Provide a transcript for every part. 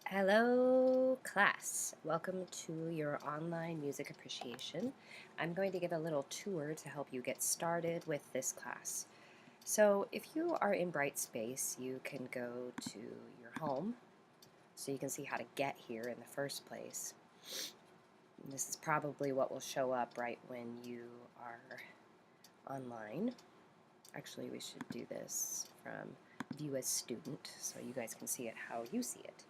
Hello class, welcome to your online music appreciation. I'm going to give a little tour to help you get started with this class. So if you are in Brightspace, you can go to your home so you can see how to get here in the first place. And this is probably what will show up right when you are online. Actually, we should do this from view as student so you guys can see it how you see it.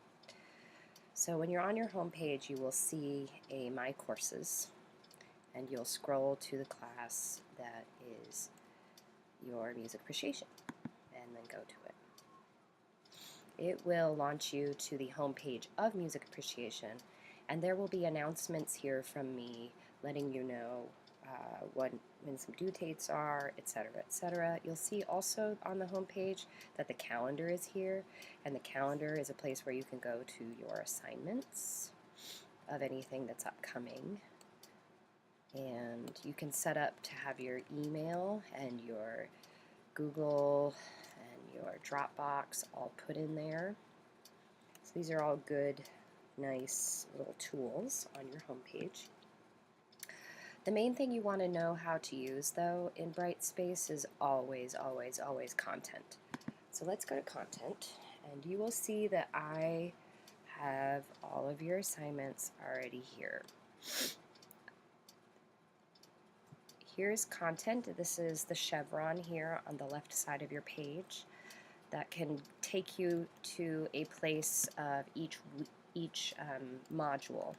So when you're on your home page, you will see a My Courses, and you'll scroll to the class that is your music appreciation, and then go to it. It will launch you to the home page of music appreciation, and there will be announcements here from me letting you know when some due dates are, etc., etc. You'll see also on the home page that the calendar is here, and the calendar is a place where you can go to your assignments of anything that's upcoming, and you can set up to have your email and your Google and your Dropbox all put in there. So these are all good, nice little tools on your home page. The main thing you want to know how to use, though, in Brightspace is always, always, always content. So let's go to content, and you will see that I have all of your assignments already here. Here's content. This is the chevron here on the left side of your page that can take you to a place of each module.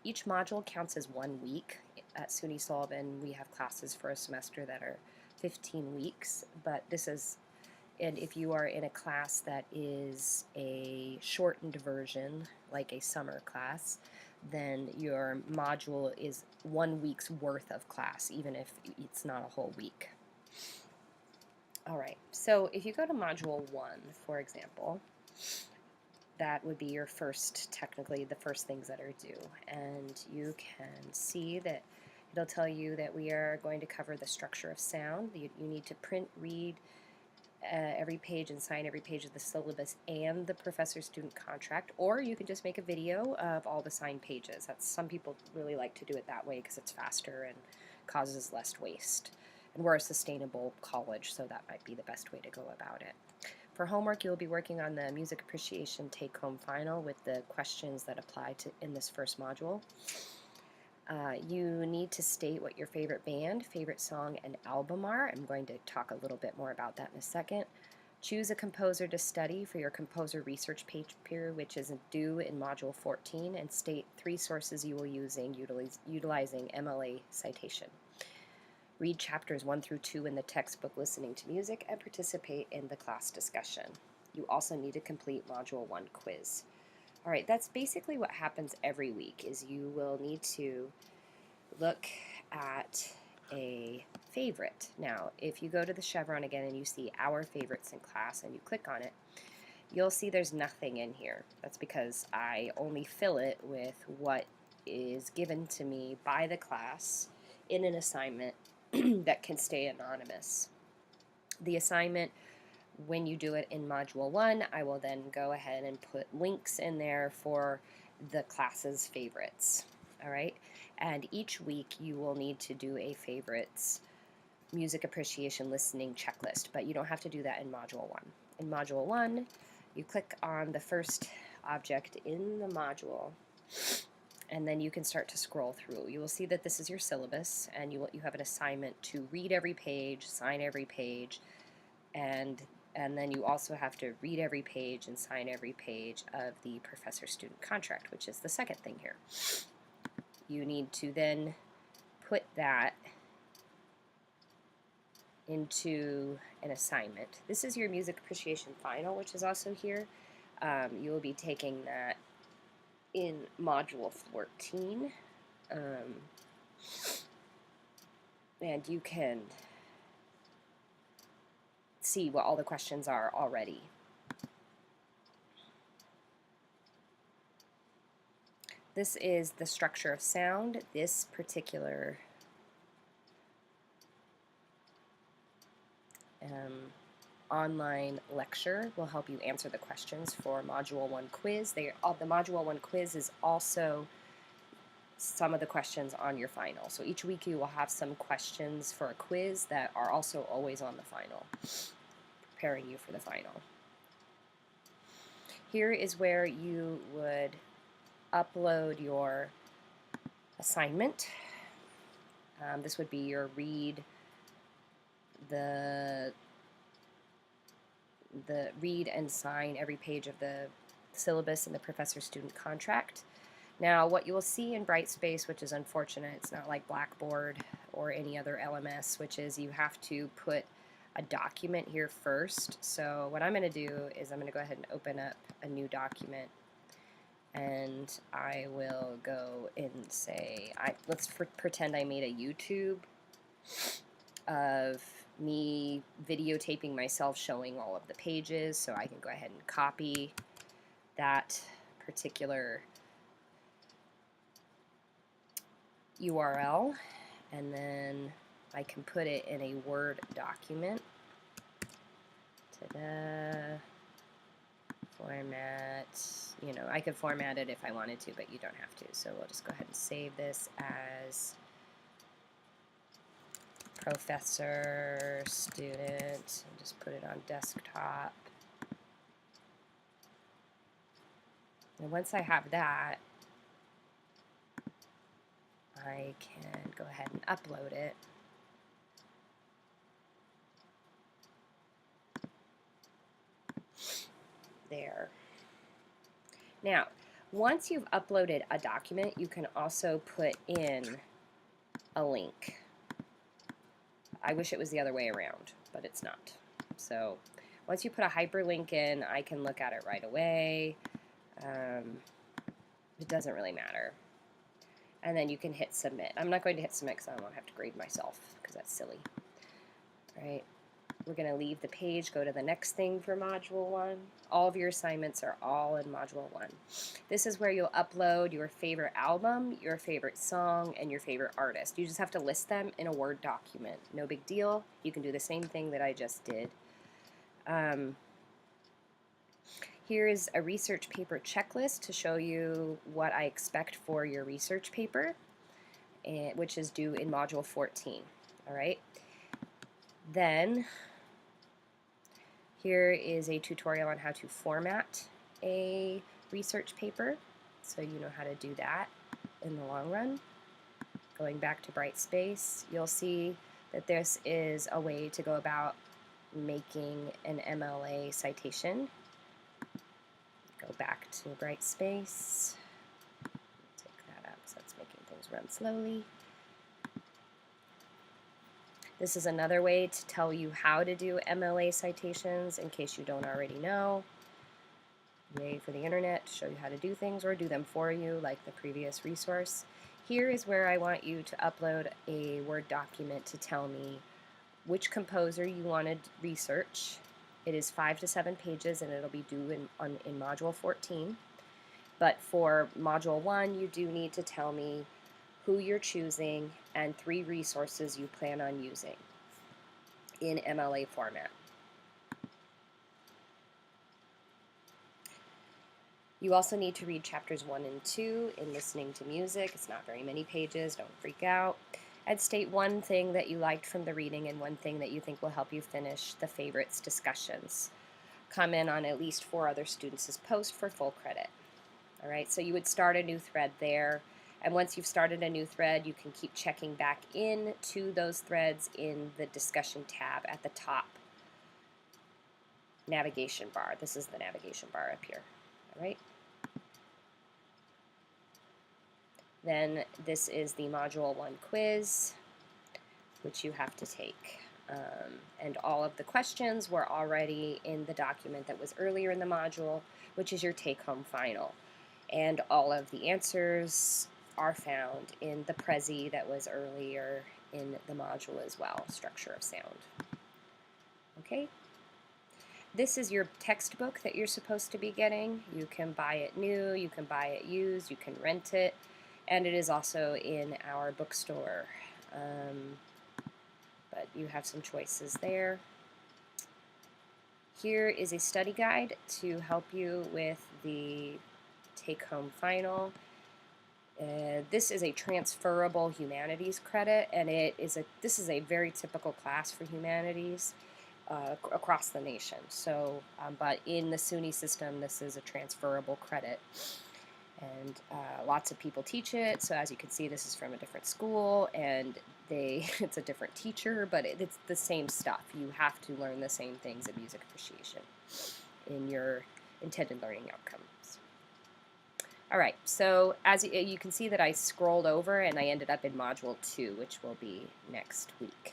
Each module counts as 1 week. At SUNY Sullivan, we have classes for a semester that are 15 weeks, but and if you are in a class that is a shortened version, like a summer class, then your module is 1 week's worth of class, even if it's not a whole week. Alright, so if you go to Module 1, for example, that would be your first, technically the first things that are due. And you can see that it'll tell you that we are going to cover the structure of sound. You need to print, read every page and sign every page of the syllabus and the professor-student contract, or you can just make a video of all the signed pages. Some people really like to do it that way because it's faster and causes less waste. And we're a sustainable college, so that might be the best way to go about it. For homework, you'll be working on the Music Appreciation Take-Home Final with the questions that apply to in this first module. You need to state what your favorite band, favorite song, and album are. I'm going to talk a little bit more about that in a second. Choose a composer to study for your composer research paper, which is due in Module 14, and state 3 sources you will use utilizing MLA citation. Read chapters 1 through 2 in the textbook Listening to Music and participate in the class discussion. You also need to complete Module 1 quiz. Alright, that's basically what happens every week, is you will need to look at a favorite. Now, if you go to the chevron again and you see Our Favorites in Class and you click on it, you'll see there's nothing in here. That's because I only fill it with what is given to me by the class in an assignment that can stay anonymous. The assignment, when you do it in Module 1, I will then go ahead and put links in there for the class's favorites. Alright? And each week you will need to do a favorites music appreciation listening checklist, but you don't have to do that in Module 1. In Module 1, you click on the first object in the module, and then you can start to scroll through. You will see that this is your syllabus, and you have an assignment to read every page, sign every page, and then you also have to read every page and sign every page of the professor-student contract, which is the second thing here. You need to then put that into an assignment. This is your music appreciation final, which is also here. You will be taking that in Module 14, and you can see what all the questions are already. This is the structure of sound. This particular online lecture will help you answer the questions for Module 1 quiz. The Module 1 quiz is also some of the questions on your final. So each week you will have some questions for a quiz that are also always on the final, preparing you for the final. Here is where you would upload your assignment. This would be your read read and sign every page of the syllabus and the professor-student contract. Now, what you will see in Brightspace, which is unfortunate, it's not like Blackboard or any other LMS, which is you have to put a document here first. So what I'm going to do is I'm going to go ahead and open up a new document, and I will go and say, let's pretend I made a YouTube of me videotaping myself showing all of the pages, so I can go ahead and copy that particular URL, and then I can put it in a Word document. Ta-da. Format, you know, I could format it if I wanted to, but you don't have to. So we'll just go ahead and save this as professor, student, and just put it on desktop. And once I have that, I can go ahead and upload it. There. Now, once you've uploaded a document, you can also put in a link. I wish it was the other way around, but it's not. So once you put a hyperlink in, I can look at it right away. It doesn't really matter. And then you can hit submit. I'm not going to hit submit because I don't want to have to grade myself, because that's silly. All right. We're going to leave the page, go to the next thing for Module 1. All of your assignments are all in Module 1. This is where you'll upload your favorite album, your favorite song, and your favorite artist. You just have to list them in a Word document. No big deal. You can do the same thing that I just did. Here is a research paper checklist to show you what I expect for your research paper, which is due in Module 14. All right. Then here is a tutorial on how to format a research paper, so you know how to do that in the long run. Going back to Brightspace, you'll see that this is a way to go about making an MLA citation. Go back to Brightspace. Take that out because that's making things run slowly. This is another way to tell you how to do MLA citations in case you don't already know. Yay for the internet to show you how to do things or do them for you like the previous resource. Here is where I want you to upload a Word document to tell me which composer you wanted research. It is 5 to 7 pages and it'll be due in Module 14. But for Module 1, you do need to tell me who you're choosing and 3 resources you plan on using in MLA format. You also need to read chapters 1 and 2 in listening to music. It's not very many pages, don't freak out. And state one thing that you liked from the reading and one thing that you think will help you finish the favorites discussions. Comment on at least 4 other students' posts for full credit. All right, so you would start a new thread there. And once you've started a new thread, you can keep checking back in to those threads in the discussion tab at the top navigation bar. This is the navigation bar up here. All right. Then this is the Module 1 quiz, which you have to take. And all of the questions were already in the document that was earlier in the module, which is your take-home final. And all of the answers are found in the Prezi that was earlier in the module as well, structure of sound. Okay? This is your textbook that you're supposed to be getting. You can buy it new, you can buy it used, you can rent it, and it is also in our bookstore. But you have some choices there. Here is a study guide to help you with the take-home final. This is a transferable humanities credit, and this is a very typical class for humanities across the nation. So, but in the SUNY system, this is a transferable credit, and lots of people teach it. So as you can see, this is from a different school, and it's a different teacher, but it's the same stuff. You have to learn the same things in music appreciation in your intended learning outcomes. All right, so as you can see that I scrolled over and I ended up in Module 2, which will be next week.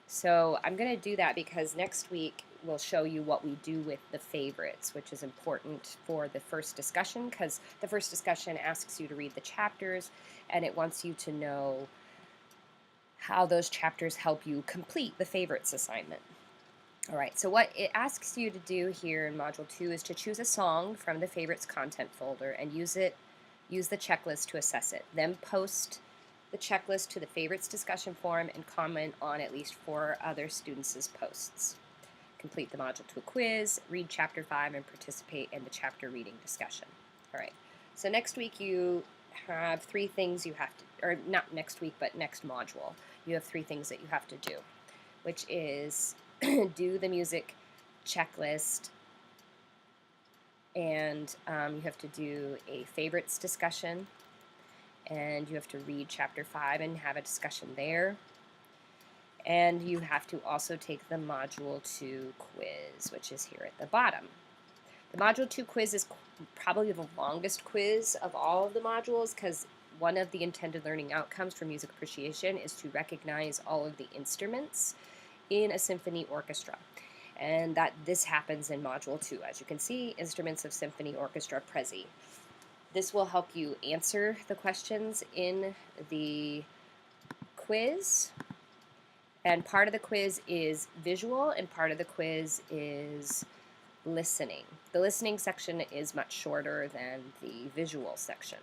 So I'm going to do that because next week we'll show you what we do with the favorites, which is important for the first discussion, because the first discussion asks you to read the chapters and it wants you to know how those chapters help you complete the favorites assignment. All right, so what it asks you to do here in Module 2 is to choose a song from the favorites content folder and use the checklist to assess it. Then post the checklist to the favorites discussion forum and comment on at least 4 other students' posts. Complete the Module 2 quiz, read Chapter 5, and participate in the chapter reading discussion. All right, so next week you have 3 things you have to, or not next week, but next module. You have 3 things that you have to do, which is do the music checklist, and you have to do a favorites discussion, and you have to read Chapter 5 and have a discussion there. And you have to also take the Module 2 quiz, which is here at the bottom. The Module 2 quiz is probably the longest quiz of all of the modules, because one of the intended learning outcomes for music appreciation is to recognize all of the instruments in a symphony orchestra. And this happens in Module 2. As you can see, instruments of symphony orchestra Prezi. This will help you answer the questions in the quiz. And part of the quiz is visual, and part of the quiz is listening. The listening section is much shorter than the visual section.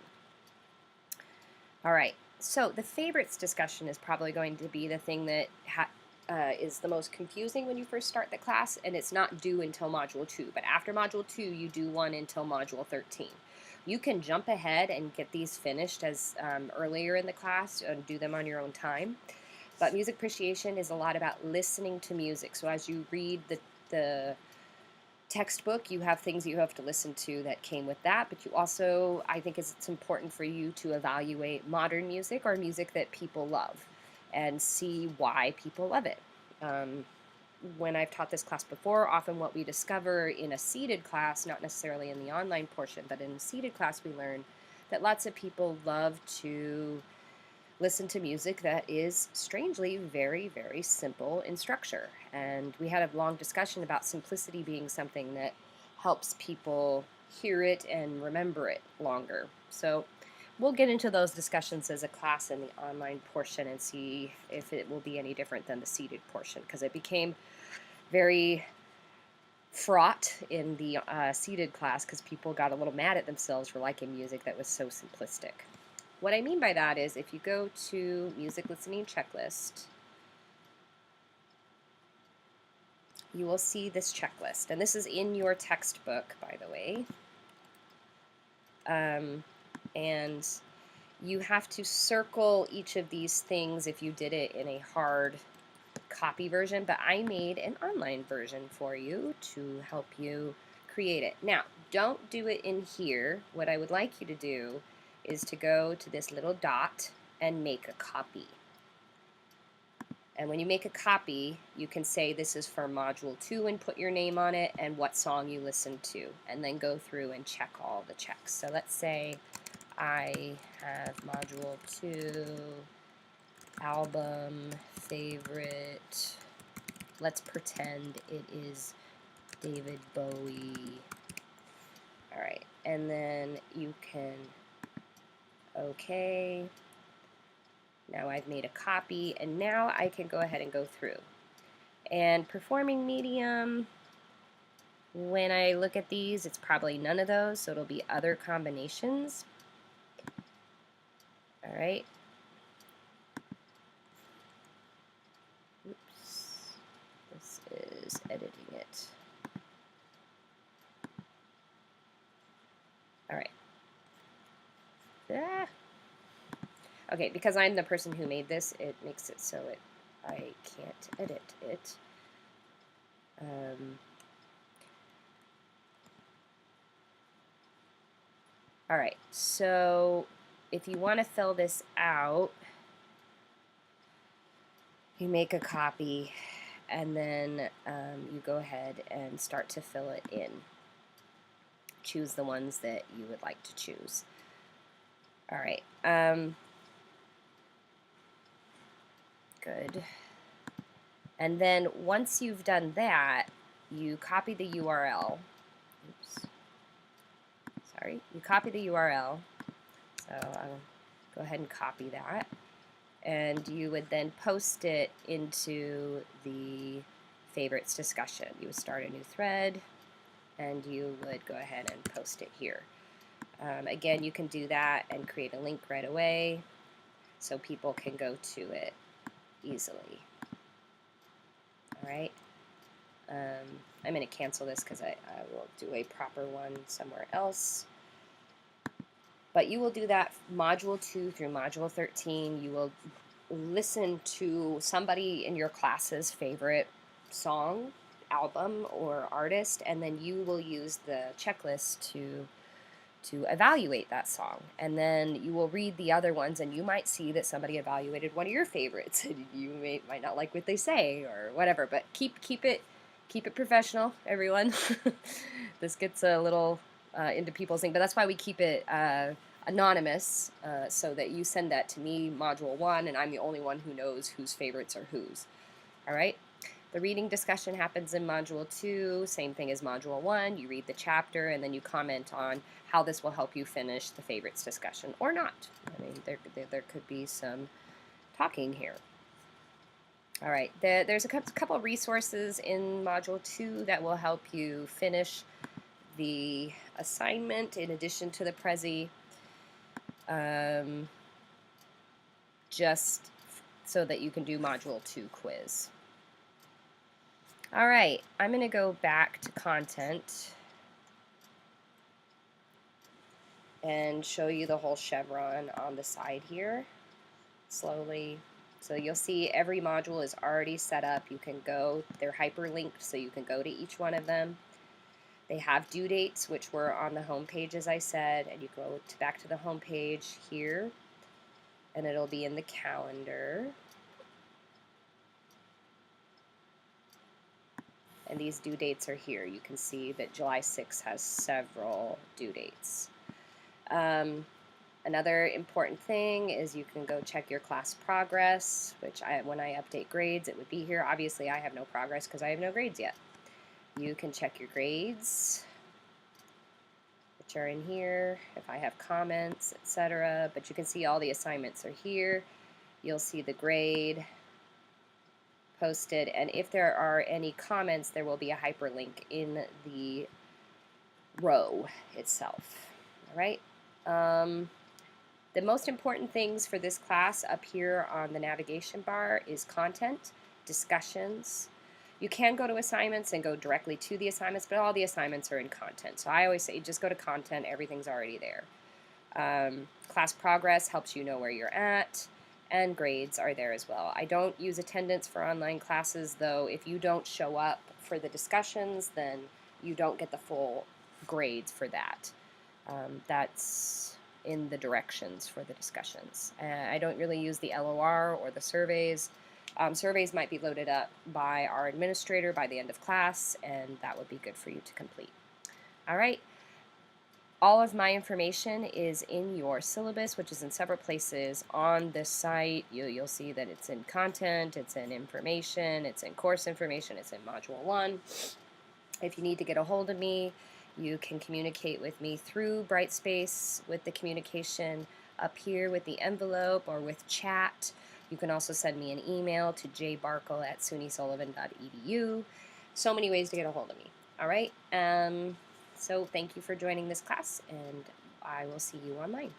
All right, so the favorites discussion is probably going to be the thing that is the most confusing when you first start the class, and it's not due until Module 2. But after Module 2, you do one until Module 13. You can jump ahead and get these finished as earlier in the class and do them on your own time. But music appreciation is a lot about listening to music. So as you read the textbook, you have things you have to listen to that came with that, but you also, I think it's important for you to evaluate modern music or music that people love and see why people love it. When I've taught this class before, often what we discover in a seated class, not necessarily in the online portion, but in a seated class, we learn that lots of people love to listen to music that is strangely very, very simple in structure. And we had a long discussion about simplicity being something that helps people hear it and remember it longer. So we'll get into those discussions as a class in the online portion and see if it will be any different than the seated portion, because it became very fraught in the seated class because people got a little mad at themselves for liking music that was so simplistic. What I mean by that is if you go to Music Listening Checklist, you will see this checklist. And this is in your textbook, by the way. And you have to circle each of these things if you did it in a hard copy version, but I made an online version for you to help you create it. Now, don't do it in here. What I would like you to do is to go to this little dot and make a copy. And when you make a copy, you can say this is for Module 2 and put your name on it and what song you listened to, and then go through and check all the checks. So let's say I have Module 2, album, favorite. Let's pretend it is David Bowie. All right, and then you can okay. Now I've made a copy, and now I can go ahead and go through. And performing medium, when I look at these, it's probably none of those, so it'll be other combinations. All right. Oops. This just editing it. All right. Ah. Okay, because I'm the person who made this, it makes it so I can't edit it. All right, so if you want to fill this out, you make a copy, and then you go ahead and start to fill it in. Choose the ones that you would like to choose. All right. Good. And then once you've done that, you copy the URL. Oops. Sorry. You copy the URL. So I'll go ahead and copy that. And you would then post it into the favorites discussion. You would start a new thread, and you would go ahead and post it here. Again, you can do that and create a link right away so people can go to it easily. All right. I'm going to cancel this because I will do a proper one somewhere else. But you will do that Module 2 through Module 13. You will listen to somebody in your class's favorite song, album, or artist, and then you will use the checklist to evaluate that song. And then you will read the other ones, and you might see that somebody evaluated one of your favorites, and you might not like what they say or whatever. But keep it professional, everyone. This gets a little into people's thing, but that's why we keep it anonymous, so that you send that to me, Module 1, and I'm the only one who knows whose favorites are whose. All right? The reading discussion happens in Module 2, same thing as Module 1. You read the chapter, and then you comment on how this will help you finish the favorites discussion, or not. I mean, there could be some talking here. All right, there's a couple of resources in Module 2 that will help you finish the assignment in addition to the Prezi, just so that you can do Module 2 quiz. All right, I'm going to go back to content and show you the whole chevron on the side here slowly. So you'll see every module is already set up. You can go, they're hyperlinked, so you can go to each one of them. They have due dates, which were on the home page, as I said, and you go back to the home page here, and it'll be in the calendar. And these due dates are here. You can see that July 6th has several due dates. Another important thing is you can go check your class progress, which when I update grades, it would be here. Obviously, I have no progress because I have no grades yet. You can check your grades, which are in here, if I have comments, etc. But you can see all the assignments are here. You'll see the grade posted, and if there are any comments, there will be a hyperlink in the row itself. All right. The most important things for this class up here on the navigation bar is content, discussions. You can go to assignments and go directly to the assignments, but all the assignments are in content. So I always say just go to content, everything's already there. Class progress helps you know where you're at, and grades are there as well. I don't use attendance for online classes, though. If you don't show up for the discussions, then you don't get the full grades for that. That's in the directions for the discussions. I don't really use the LOR or the surveys. Surveys might be loaded up by our administrator by the end of class, and that would be good for you to complete. All right. All of my information is in your syllabus, which is in several places on this site. You'll see that it's in content, it's in information, it's in course information, it's in Module 1. If you need to get a hold of me, you can communicate with me through Brightspace with the communication up here with the envelope or with chat. You can also send me an email to jbarkle@sunysullivan.edu. So many ways to get a hold of me. All right. So thank you for joining this class, and I will see you online.